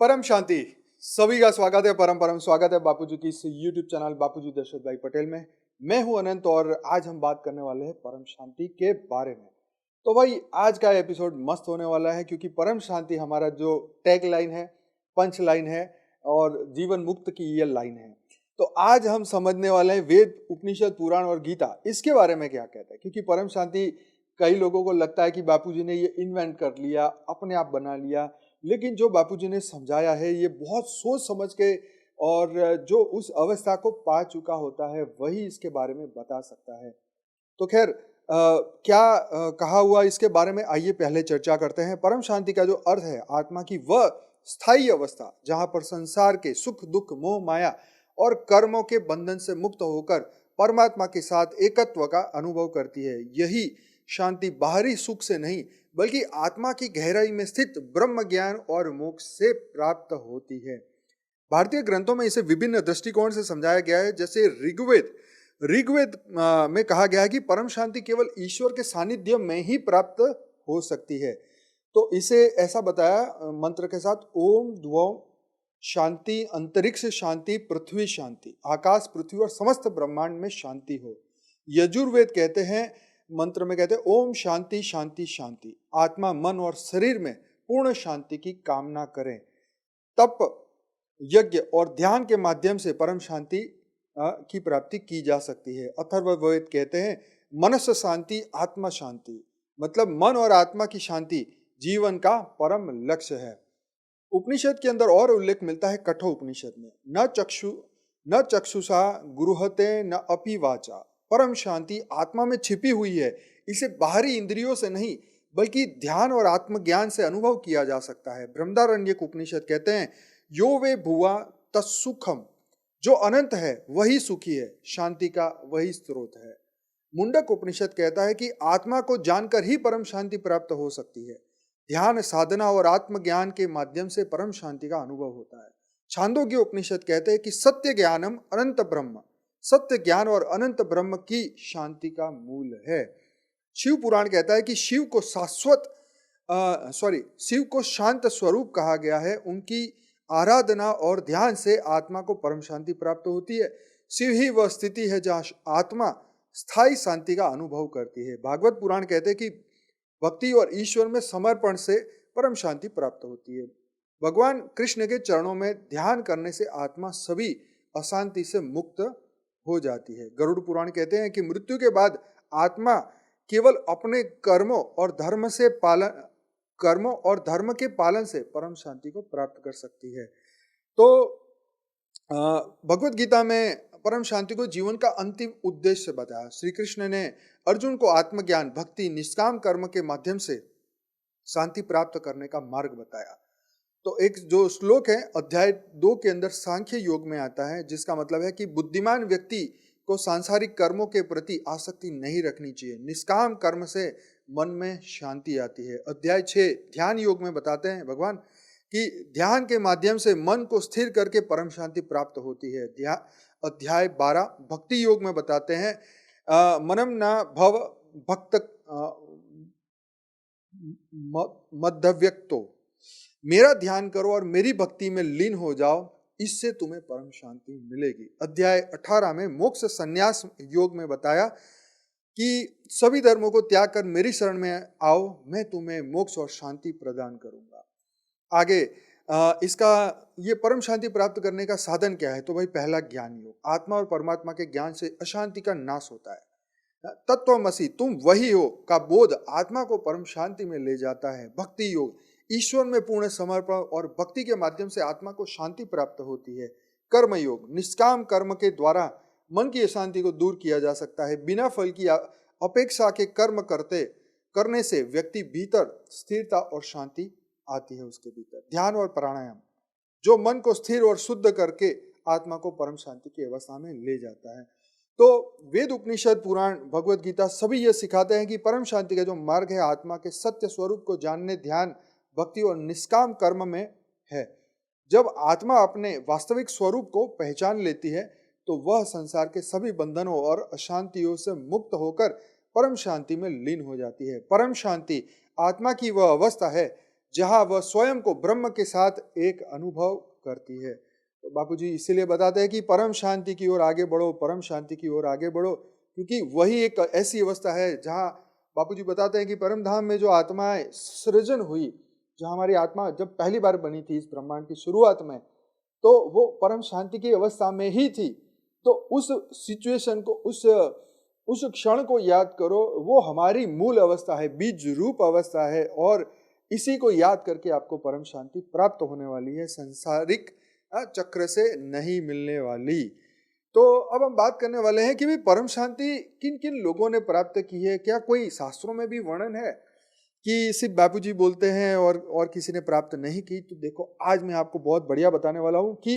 परम शांति। सभी का स्वागत है, परम परम स्वागत है बापूजी की इस YouTube चैनल बापूजी दशरथ भाई पटेल में। मैं हूं अनंत और आज हम बात करने वाले हैं परम शांति के बारे में। तो भाई आज का एपिसोड मस्त होने वाला है क्योंकि परम शांति हमारा जो टैग लाइन है, पंच लाइन है और जीवन मुक्त की ये लाइन है। तो आज हम समझने वाले हैं वेद, उपनिषद, पुराण और गीता इसके बारे में क्या कहता है। क्योंकि परम शांति कई लोगों को लगता है कि बापूजी ने ये इन्वेंट कर लिया, अपने आप बना लिया, लेकिन जो बापूजी ने समझाया है ये बहुत सोच समझ के और जो उस अवस्था को पा चुका होता है वही इसके बारे में बता सकता है। तो खैर क्या कहा हुआ इसके बारे में आइए पहले चर्चा करते हैं। परम शांति का जो अर्थ है आत्मा की वह स्थायी अवस्था जहां पर संसार के सुख दुख मोह माया और कर्मों के बंधन से मुक्त होकर परमात्मा के साथ एकत्व का अनुभव करती है। यही शांति बाहरी सुख से नहीं बल्कि आत्मा की गहराई में स्थित ब्रह्म ज्ञान और मोक्ष से प्राप्त होती है। भारतीय ग्रंथों में इसे विभिन्न दृष्टिकोण से समझाया गया है। जैसे ऋग्वेद में कहा गया है कि परम शांति केवल ईश्वर के सानिध्य में ही प्राप्त हो सकती है। तो इसे ऐसा बताया मंत्र के साथ, ओम द्वौम शांति, अंतरिक्ष शांति, पृथ्वी शांति, आकाश पृथ्वी और समस्त ब्रह्मांड में शांति हो। यजुर्वेद कहते हैं, मंत्र में कहते हैं ओम शांति शांति शांति, आत्मा मन और शरीर में पूर्ण शांति की कामना करें। तप, यज्ञ और ध्यान के माध्यम से परम शांति की प्राप्ति की जा सकती है। अथर्ववेद कहते हैं मनस शांति आत्मा शांति, मतलब मन और आत्मा की शांति जीवन का परम लक्ष्य है। उपनिषद के अंदर और उल्लेख मिलता है कठो उपनिषद में, न चक्षुषा गुरुहते न अपि वाचा, परम शांति आत्मा में छिपी हुई है। इसे बाहरी इंद्रियों से नहीं बल्कि ध्यान और आत्मज्ञान से अनुभव किया जा सकता है। बृहदारण्यक उपनिषद कहते हैं यो वे भुवा तत्सुखम, जो अनंत है वही सुखी है, शांति का वही स्रोत है। मुंडक उपनिषद कहता है कि आत्मा को जानकर ही परम शांति प्राप्त हो सकती है। ध्यान साधना और आत्मज्ञान के माध्यम से परम शांति का अनुभव होता है। छांदोग्य उपनिषद कहते हैं कि सत्य ज्ञानम अनंत ब्रह्म, सत्य ज्ञान और अनंत ब्रह्म की शांति का मूल है। शिव पुराण कहता है कि शिव को शांत स्वरूप कहा गया है। उनकी आराधना और ध्यान से आत्मा को परम शांति प्राप्त होती है। शिव ही वह स्थिति है जहाँ आत्मा स्थायी शांति का अनुभव करती है। भागवत पुराण कहते हैं कि भक्ति और ईश्वर में समर्पण से परम शांति प्राप्त होती है। भगवान कृष्ण के चरणों में ध्यान करने से आत्मा सभी अशांति से मुक्त हो जाती है। गरुड़ पुराण कहते हैं कि मृत्यु के बाद आत्मा केवल अपने कर्मों और धर्म के पालन से परम शांति को प्राप्त कर सकती है। तो भगवत गीता में परम शांति को जीवन का अंतिम उद्देश्य बताया। श्री कृष्ण ने अर्जुन को आत्मज्ञान, भक्ति, निष्काम कर्म के माध्यम से शांति प्राप्त करने का मार्ग बताया। तो एक जो श्लोक है अध्याय 2 के अंदर सांख्य योग में आता है, जिसका मतलब है कि बुद्धिमान व्यक्ति को सांसारिक कर्मों के प्रति आसक्ति नहीं रखनी चाहिए। निष्काम कर्म से मन में शांति आती है। अध्याय 6 ध्यान योग में बताते हैं भगवान कि ध्यान के माध्यम से मन को स्थिर करके परम शांति प्राप्त होती है। अध्याय 12 भक्ति योग में बताते हैं मनम न भव भक्त मध्यव्यक्तो, मेरा ध्यान करो और मेरी भक्ति में लीन हो जाओ, इससे तुम्हें परम शांति मिलेगी। अध्याय 18 में मोक्ष संन्यास योग में बताया कि सभी धर्मों को त्याग कर मेरी शरण में आओ, मैं तुम्हें मोक्ष और शांति प्रदान करूंगा। आगे इसका ये परम शांति प्राप्त करने का साधन क्या है? तो भाई पहला ज्ञान योग, आत्मा और परमात्मा के ज्ञान से अशांति का नाश होता है। तत्वमसि तुम वही हो का बोध आत्मा को परम शांति में ले जाता है। भक्ति योग, ईश्वर में पूर्ण समर्पण और भक्ति के माध्यम से आत्मा को शांति प्राप्त होती है। कर्म योग, निष्काम कर्म के द्वारा मन की अशांति को दूर किया जा सकता है। बिना फल की अपेक्षा के कर्म करने से व्यक्ति भीतर स्थिरता और शांति आती है उसके भीतर। ध्यान और प्राणायाम, जो मन को स्थिर और शुद्ध करके आत्मा को परम शांति की अवस्था में ले जाता है। तो वेद, उपनिषद, पुराण, भगवत गीता सभी ये सिखाते हैं कि परम शांति का जो मार्ग है आत्मा के सत्य स्वरूप को जानने, ध्यान, भक्ति और निष्काम कर्म में है। जब आत्मा अपने वास्तविक स्वरूप को पहचान लेती है तो वह संसार के सभी बंधनों और अशांतियों से मुक्त होकर परम शांति में लीन हो जाती है। परम शांति आत्मा की वह अवस्था है जहां वह स्वयं को ब्रह्म के साथ एक अनुभव करती है। तो बापूजी इसीलिए बताते हैं कि परम शांति की ओर आगे बढ़ो, परम शांति की ओर आगे बढ़ो, क्योंकि वही एक ऐसी अवस्था है जहां बापूजी बताते हैं कि परम धाम में जो आत्माएं सृजन हुई, जहां हमारी आत्मा जब पहली बार बनी थी इस ब्रह्मांड की शुरुआत में, तो वो परम शांति की अवस्था में ही थी। तो उस सिचुएशन को, उस क्षण को याद करो, वो हमारी मूल अवस्था है, बीज रूप अवस्था है, और इसी को याद करके आपको परम शांति प्राप्त होने वाली है, संसारिक चक्र से नहीं मिलने वाली। तो अब हम बात करने वाले हैं कि भाई परम शांति किन किन लोगों ने प्राप्त की है। क्या कोई शास्त्रों में भी वर्णन है कि सिर्फ बापूजी बोलते हैं और किसी ने प्राप्त नहीं की? तो देखो, आज मैं आपको बहुत बढ़िया बताने वाला हूं कि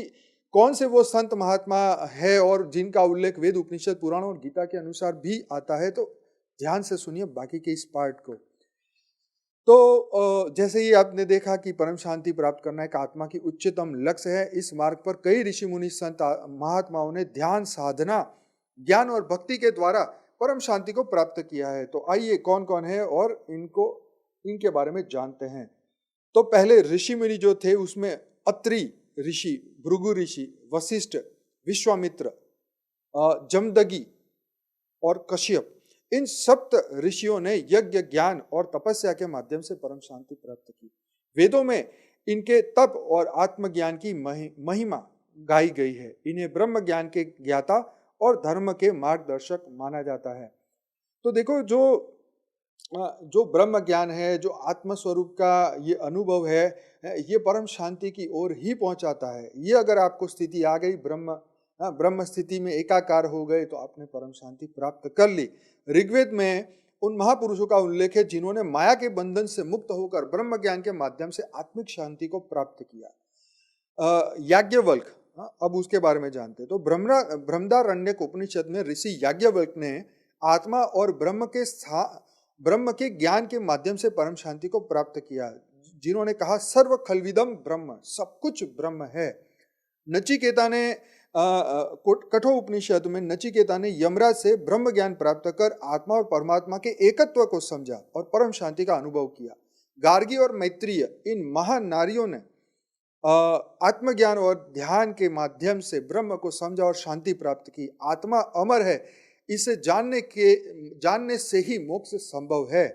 कौन से वो संत महात्मा है और जिनका उल्लेख वेद, उपनिषद, पुराण और गीता के अनुसार भी आता है। तो ध्यान से सुनिए बाकी के इस पार्ट को। तो जैसे ही आपने देखा कि परम शांति प्राप्त करना एक आत्मा की उच्चतम लक्ष्य है, इस मार्ग पर कई ऋषि मुनि संत महात्माओं ने ध्यान, साधना, ज्ञान और भक्ति के द्वारा परम शांति को प्राप्त किया है। तो आइए कौन कौन है और इनके बारे में जानते हैं। तो पहले ऋषि मुनि जो थे उसमें अत्रि ऋषि, भृगु ऋषि, वशिष्ठ, विश्वामित्र, जमदगी और कश्यप, इन सप्त ऋषियों ने यज्ञ, ज्ञान और तपस्या के माध्यम से परम शांति प्राप्त की। वेदों में इनके तप और आत्मज्ञान की महिमा गाई गई है। इन्हें ब्रह्म ज्ञान के ज्ञाता और धर्म के मार्गदर्शक माना जाता है। तो देखो, जो ब्रह्म ज्ञान है, जो आत्म स्वरूप का ये अनुभव है, ये परम शांति की ओर ही पहुंचाता है। ये अगर आपको स्थिति आ गई, ब्रह्म स्थिति में एकाकार हो गए, तो आपने परम शांति प्राप्त कर ली। ऋग्वेद में उन महापुरुषों का उल्लेख है जिन्होंने माया के बंधन से मुक्त होकर ब्रह्म ज्ञान के माध्यम से आत्मिक शांति को प्राप्त किया। याज्ञवल्क्य, अब उसके बारे में जानते हैं। तो बृहदारण्यक उपनिषद में ऋषि याज्ञवल्क्य ने आत्मा और ब्रह्म के ज्ञान के माध्यम से परम शांति को प्राप्त किया, जिन्होंने कहा सर्व खलविदम ब्रह्म, सब कुछ ब्रह्म है। नचिकेता ने कठोर उपनिषद में नचिकेता ने यमराज से ब्रह्म ज्ञान प्राप्त कर आत्मा और परमात्मा के एकत्व को समझा और परम शांति का अनुभव किया। गार्गी और मैत्रेय, इन महान नारियों ने आत्मज्ञान और ध्यान के माध्यम से ब्रह्म को समझा और शांति प्राप्त की। आत्मा अमर है, इसे जानने से ही मोक्ष संभव है।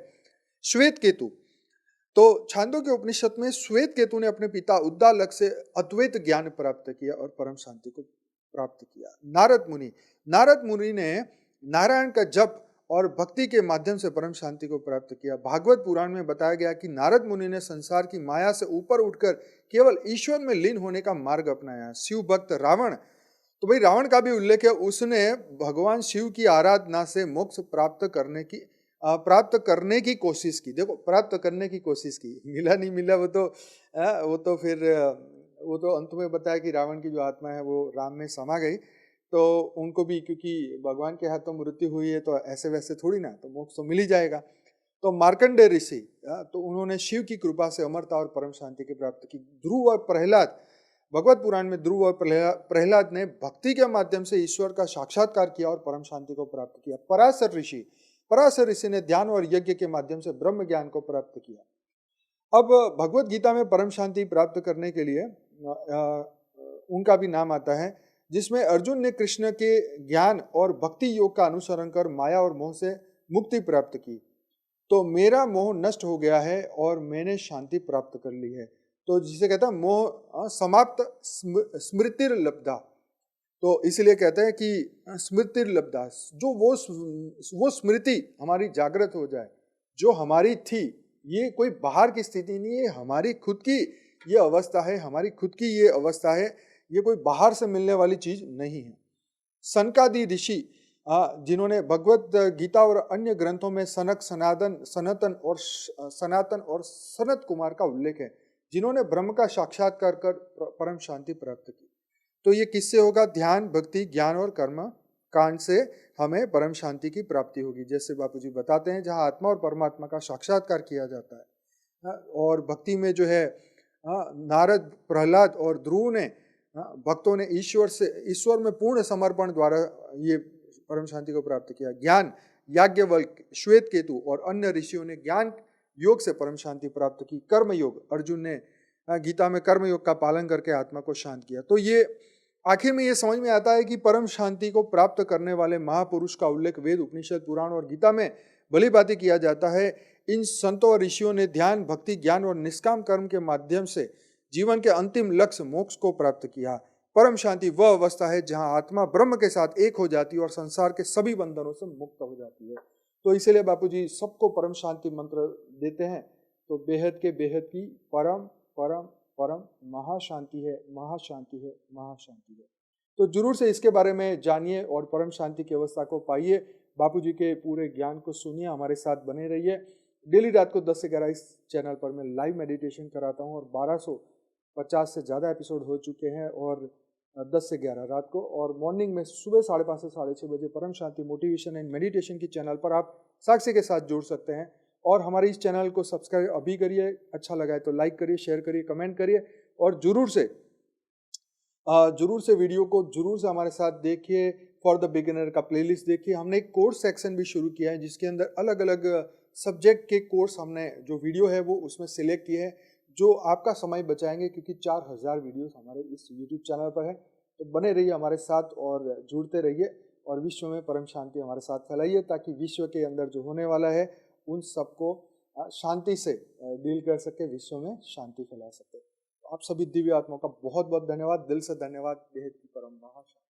श्वेत केतु, तो छांदोग्य उपनिषद में श्वेत केतु ने अपने पिता उद्दालक से अद्वैत ज्ञान प्राप्त किया और परम शांति को प्राप्त किया। नारद मुनि ने नारायण का जप और भक्ति के माध्यम से परम शांति को प्राप्त किया। भागवत पुराण में बताया गया कि नारद मुनि ने संसार की माया से ऊपर उठकर केवल ईश्वर में लीन होने का मार्ग अपनाया। शिव भक्त रावण, तो भाई रावण का भी उल्लेख है, उसने भगवान शिव की आराधना से मोक्ष प्राप्त करने की कोशिश की। देखो, प्राप्त करने की कोशिश की, मिला नहीं मिला वो तो अंत में बताया कि रावण की जो आत्मा है वो राम में समा गई। तो उनको भी, क्योंकि भगवान के हाथों मृत्यु हुई है, तो ऐसे वैसे थोड़ी ना, तो मोक्ष तो मिल ही जाएगा। तो मार्कंडेय ऋषि, तो उन्होंने शिव की कृपा से अमरता और परम शांति की प्राप्ति की। ध्रुव और प्रहलाद, भगवत पुराण में ध्रुव और प्रहलाद ने भक्ति के माध्यम से ईश्वर का साक्षात्कार किया और परम शांति को प्राप्त किया। पराशर ऋषि ने ध्यान और यज्ञ के माध्यम से ब्रह्म ज्ञान को प्राप्त किया। अब भगवत गीता में परम शांति प्राप्त करने के लिए उनका भी नाम आता है, जिसमें अर्जुन ने कृष्ण के ज्ञान और भक्ति योग का अनुसरण कर माया और मोह से मुक्ति प्राप्त की। तो मेरा मोह नष्ट हो गया है और मैंने शांति प्राप्त कर ली है। तो जिसे कहता है मोह समाप्त स्मृतिर्लब्धा। तो इसलिए कहते हैं कि स्मृतिर्लब्धा, जो वो स्मृति हमारी जागृत हो जाए, जो हमारी थी। ये कोई बाहर की स्थिति नहीं है, हमारी खुद की ये अवस्था है, हमारी खुद की ये अवस्था है, ये कोई बाहर से मिलने वाली चीज नहीं है। सनकादि ऋषि, जिन्होंने भगवत गीता और अन्य ग्रंथों में सनातन और सनत कुमार का उल्लेख है, जिन्होंने ब्रह्म का साक्षात्कार कर परम शांति प्राप्त की। तो ये किससे होगा? ध्यान, भक्ति, ज्ञान और कर्म कांड से हमें परम शांति की प्राप्ति होगी। जैसे बापूजी बताते हैं, जहाँ आत्मा और परमात्मा का साक्षात्कार किया जाता है। और भक्ति में जो है नारद, प्रहलाद और ध्रुव ने, भक्तों ने ईश्वर में पूर्ण समर्पण द्वारा ये परम शांति को प्राप्त किया। ज्ञान, याज्ञवल्क्य, श्वेत केतु और अन्य ऋषियों ने योग से परम शांति प्राप्त की। कर्म योग, अर्जुन ने गीता में कर्म योग का पालन करके आत्मा को शांत किया। तो ये आखिर में ये समझ में आता है कि परम शांति को प्राप्त करने वाले महापुरुष का उल्लेख वेद, उपनिषद, पुराण और गीता में भली भांति किया जाता है। इन संतों और ऋषियों ने ध्यान, भक्ति, ज्ञान और निष्काम कर्म के माध्यम से जीवन के अंतिम लक्ष्य मोक्ष को प्राप्त किया। परम शांति वह अवस्था है जहां आत्मा ब्रह्म के साथ एक हो जाती है और संसार के सभी बंधनों से मुक्त हो जाती है। तो इसीलिए बापूजी सबको परम शांति मंत्र देते हैं। तो बेहद के बेहद की परम परम परम महाशांति है, महाशांति है, महाशांति है। तो जरूर से इसके बारे में जानिए और परम शांति की अवस्था को पाइए। बापूजी के पूरे ज्ञान को सुनिए, हमारे साथ बने रहिए। डेली रात को 10 से 11 इस चैनल पर मैं लाइव मेडिटेशन कराता हूँ और 1250 से ज़्यादा एपिसोड हो चुके हैं और 10 से 11 रात को, और मॉर्निंग में सुबह 5:30 से 6:30 बजे परम शांति मोटिवेशन एंड मेडिटेशन की चैनल पर आप साक्षी के साथ जुड़ सकते हैं। और हमारे इस चैनल को सब्सक्राइब अभी करिए, अच्छा लगा है तो लाइक करिए, शेयर करिए, कमेंट करिए और जरूर से वीडियो को जरूर से हमारे साथ देखिए। फॉर द बिगिनर का प्लेलिस्ट देखिए। हमने एक कोर्स सेक्शन भी शुरू किया है जिसके अंदर अलग अलग सब्जेक्ट के कोर्स हमने जो वीडियो है वो उसमें सिलेक्ट किए हैं जो आपका समय बचाएंगे, क्योंकि 4000 वीडियोस हमारे इस यूट्यूब चैनल पर है। तो बने रहिए हमारे साथ और जुड़ते रहिए और विश्व में परम शांति हमारे साथ फैलाइए, ताकि विश्व के अंदर जो होने वाला है उन सबको शांति से डील कर सके, विश्व में शांति फैला सके। आप सभी दिव्य आत्माओं का बहुत बहुत धन्यवाद, दिल से धन्यवाद। बेहद की परम महाशांति।